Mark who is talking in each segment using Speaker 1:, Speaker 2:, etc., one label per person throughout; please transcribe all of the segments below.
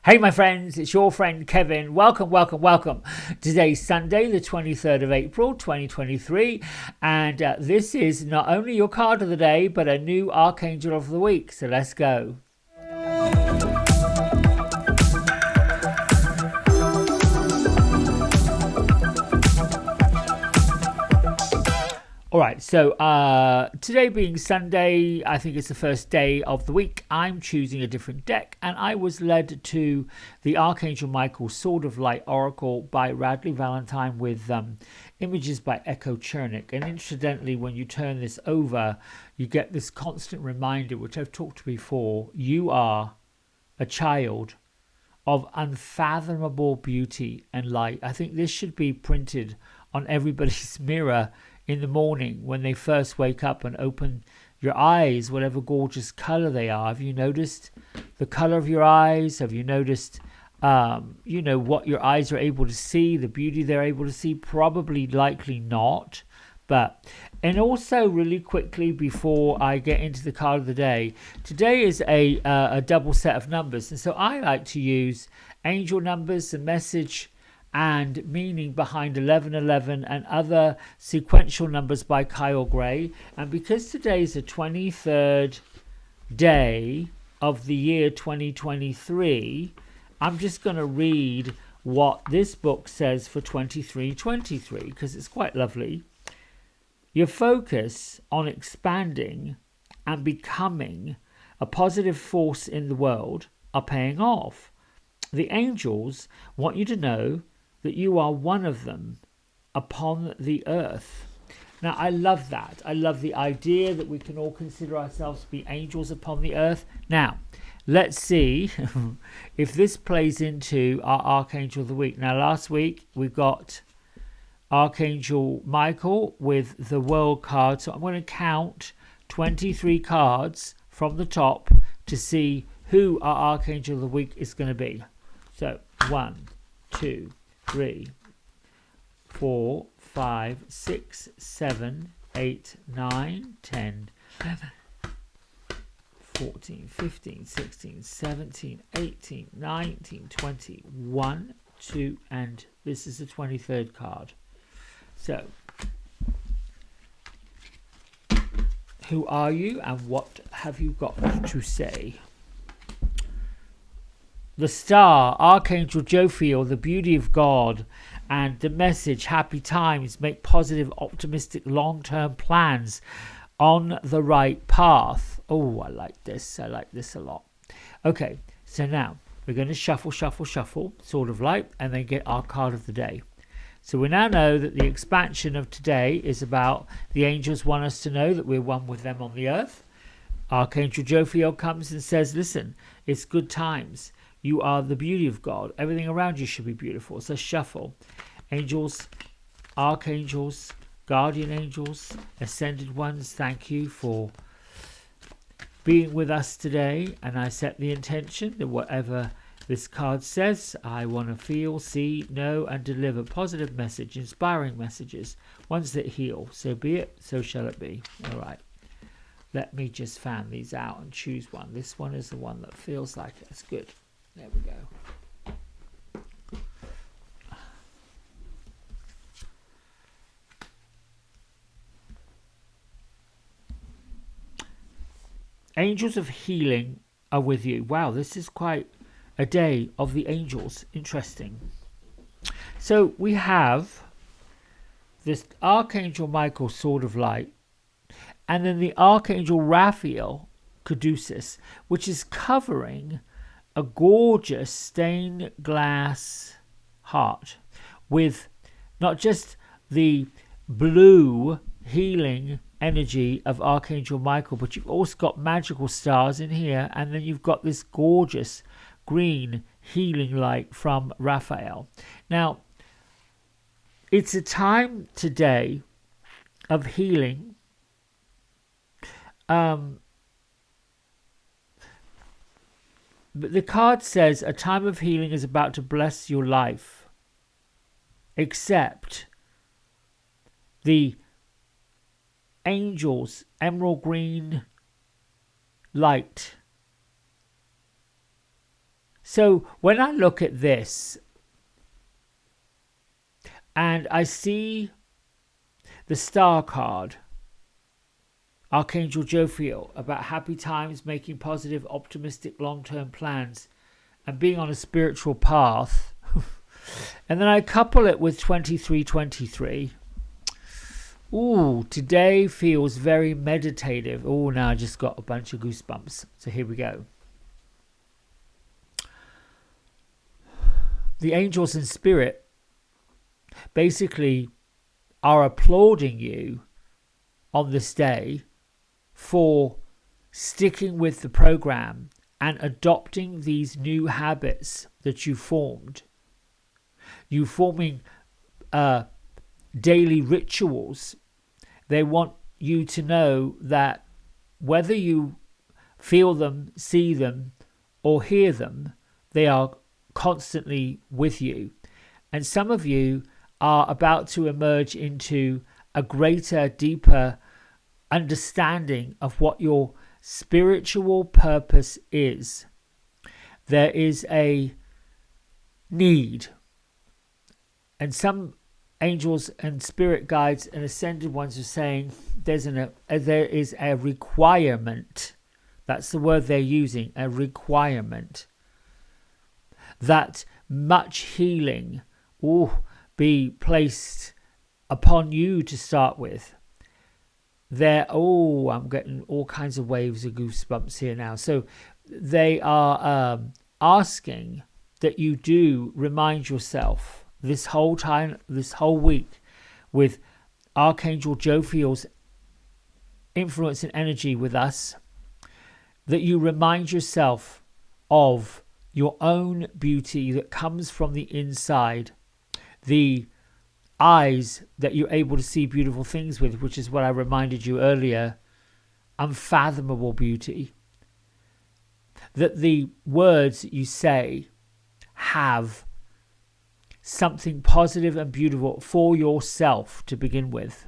Speaker 1: Hey my friends, it's your friend Kevin. Welcome. Today's Sunday, the 23rd of April, 2023. And this is not only your card of the day, but a new Archangel of the week. So let's go. All right, so today being Sunday, I think it's the first day of the week. I'm choosing a different deck, and I was led to the Archangel Michael Sword of Light Oracle by Radley Valentine with images by Echo Chernick. And incidentally, when you turn this over, you get this constant reminder, which I've talked before. You are a child of unfathomable beauty and light. I think this should be printed on everybody's mirror in the morning when they first wake up and open your eyes, whatever gorgeous color they are. Have you noticed the color of your eyes? Have you noticed, what your eyes are able to see, the beauty they're able to see? Probably, likely not. And also really quickly before I get into the card of the day, today is a double set of numbers. And so I like to use angel numbers, the message and meaning behind 1111 and other sequential numbers by Kyle Gray. And because today is the 23rd day of the year 2023, I'm just going to read what this book says for 2323 because it's quite lovely. Your focus on expanding and becoming a positive force in the world are paying off. The angels want you to know that you are one of them upon the earth. Now, I love that. I love the idea that we can all consider ourselves to be angels upon the earth. Now, let's see if this plays into our Archangel of the Week. Now, last week we got Archangel Michael with the World card. So I'm going to count 23 cards from the top to see who our Archangel of the Week is going to be. So 1, 2, 3, 4, 5, 6, 7, 8, 9, 10, 11, 14, 15, 16, 17, 18, 19, 20, 1, 2, and this is the 23rd card. So, who are you and what have you got to say? The star, Archangel Jophiel, the beauty of God, and the message, happy times, make positive, optimistic, long-term plans on the right path. Oh, I like this. I like this a lot. Okay, so now we're going to shuffle, sort of like, and then get our card of the day. So we now know that the expansion of today is about the angels want us to know that we're one with them on the earth. Archangel Jophiel comes and says, listen, it's good times. You are the beauty of God. Everything around you should be beautiful. So shuffle. Angels, archangels, guardian angels, ascended ones, thank you for being with us today. And I set the intention that whatever this card says, I want to feel, see, know, and deliver positive message, inspiring messages, ones that heal. So be it, so shall it be. All right. Let me just fan these out and choose one. This one is the one that feels like it. It's good. There we go. Angels of healing are with you. Wow, this is quite a day of the angels. Interesting. So we have this Archangel Michael, Sword of Light, and then the Archangel Raphael, Caduceus, which is covering a gorgeous stained glass heart with not just the blue healing energy of Archangel Michael, but you've also got magical stars in here, and then you've got this gorgeous green healing light from Raphael. Now, it's a time today of healing. But the card says a time of healing is about to bless your life. Except the angels, emerald green light So when I look at this and I see the star card, Archangel Jophiel, about happy times, making positive, optimistic, long-term plans, and being on a spiritual path, and then I couple it with 2323. Ooh, today feels very meditative. Oh, now I just got a bunch of goosebumps. So here we go. The angels in spirit basically are applauding you on this day for sticking with the program and adopting these new habits that you formed. You forming daily rituals. They want you to know that whether you feel them, see them, or hear them, they are constantly with you. And some of you are about to emerge into a greater, deeper understanding of what your spiritual purpose is. There is a need, and some angels and spirit guides and ascended ones are saying there is a requirement. That's the word they're using, a requirement, that much healing will be placed upon you to start with. I'm getting all kinds of waves of goosebumps here now. So they are asking that you do remind yourself this whole time, this whole week, with Archangel Jophiel's influence and energy with us, that you remind yourself of your own beauty that comes from the inside, the eyes that you're able to see beautiful things with, which is what I reminded you earlier, unfathomable beauty. That the words you say have something positive and beautiful for yourself to begin with.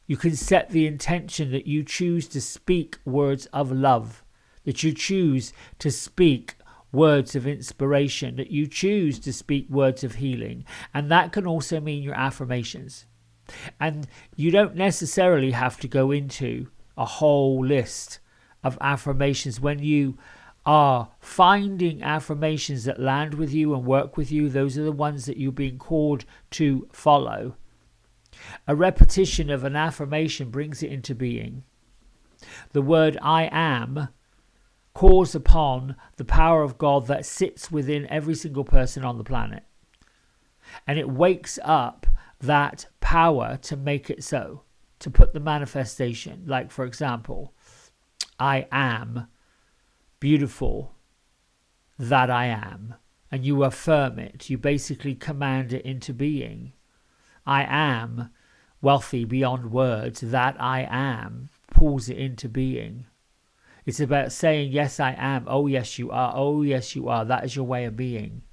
Speaker 1: You can set the intention that you choose to speak words of love, that you choose to speak words of inspiration, that you choose to speak words of healing. And that can also mean your affirmations. And you don't necessarily have to go into a whole list of affirmations. When you are finding affirmations that land with you and work with you, those are the ones that you're being called to follow. A repetition of an affirmation brings it into being. The word I am calls upon the power of God that sits within every single person on the planet. And it wakes up that power to make it so, to put the manifestation. Like, for example, I am beautiful, that I am. And you affirm it. You basically command it into being. I am wealthy beyond words, that I am pulls it into being. It's about saying, yes, I am. Oh, yes, you are. Oh, yes, you are. That is your way of being.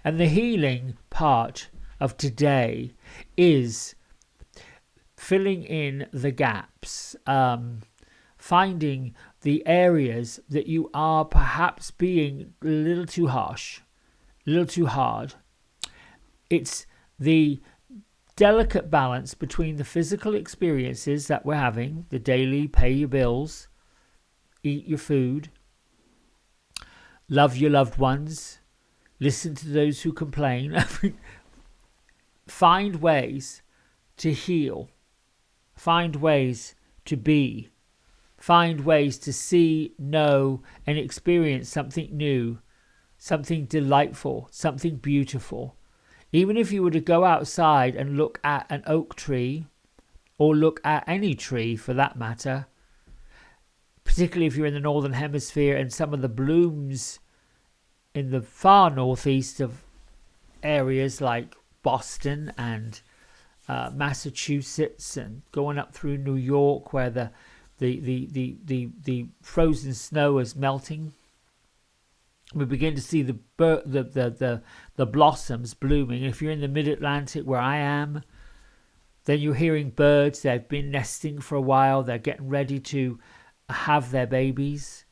Speaker 1: And the healing part of today is filling in the gaps, finding the areas that you are perhaps being a little too harsh, a little too hard. It's the delicate balance between the physical experiences that we're having, the daily pay your bills, eat your food, love your loved ones, listen to those who complain. Find ways to heal, find ways to be, find ways to see, know, and experience something new, something delightful, something beautiful. Even if you were to go outside and look at an oak tree, or look at any tree for that matter, particularly if you're in the Northern Hemisphere, and some of the blooms in the far northeast of areas like Boston and Massachusetts, and going up through New York where the frozen snow is melting, we begin to see the blossoms blooming. If you're in the mid-Atlantic where I am, then you're hearing birds. They've been nesting for a while. They're getting ready to have their babies.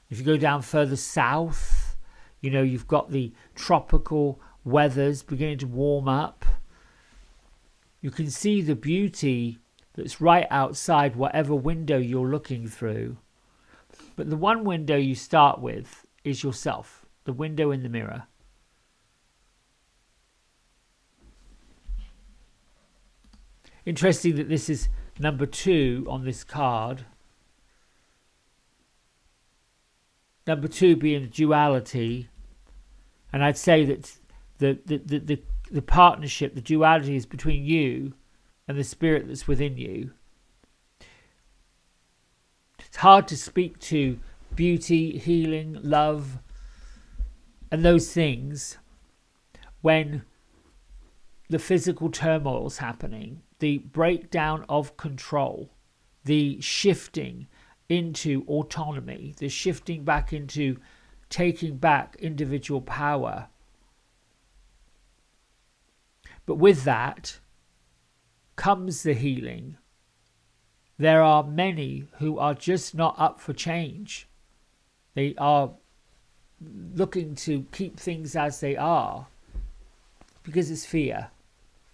Speaker 1: If you go down further south, you've got the tropical weathers beginning to warm up. You can see the beauty that's right outside whatever window you're looking through. But the one window you start with is yourself, the window in the mirror. Interesting that this is number 2 on this card. Number 2 being duality. And I'd say that the partnership, the duality is between you and the spirit that's within you. It's hard to speak to beauty, healing, love, and those things when the physical turmoil's happening, the breakdown of control, the shifting into autonomy, the shifting back into taking back individual power. But with that comes the healing. There are many who are just not up for change. They are looking to keep things as they are because it's fear.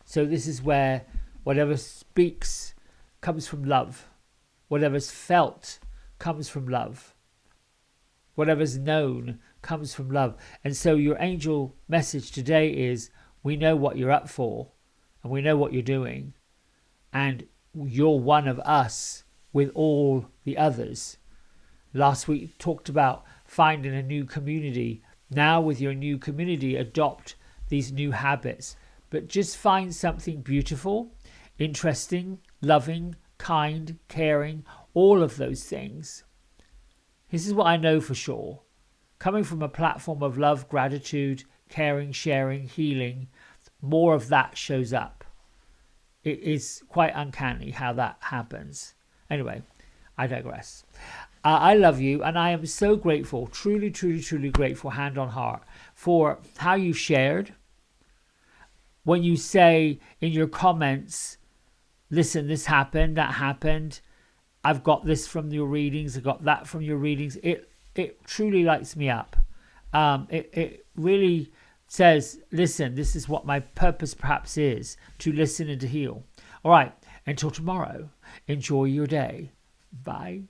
Speaker 1: So this is where whatever speaks comes from love. Whatever's felt comes from love. Whatever's known comes from love. And so your angel message today is, we know what you're up for and we know what you're doing. And you're one of us with all the others. Last week we talked about finding a new community. Now with your new community, adopt these new habits. But just find something beautiful, interesting, loving, kind, caring, all of those things. This is what I know for sure. Coming from a platform of love, gratitude, caring, sharing, healing, more of that shows up. It is quite uncanny how that happens. Anyway, I digress. I love you, and I am so grateful, truly, truly, truly grateful, hand on heart, for how you shared. When you say in your comments, listen, this happened, that happened, I've got this from your readings, I got that from your readings, it truly lights me up. It really says, listen, this is what my purpose perhaps is, to listen and to heal. All right, until tomorrow, enjoy your day. Bye.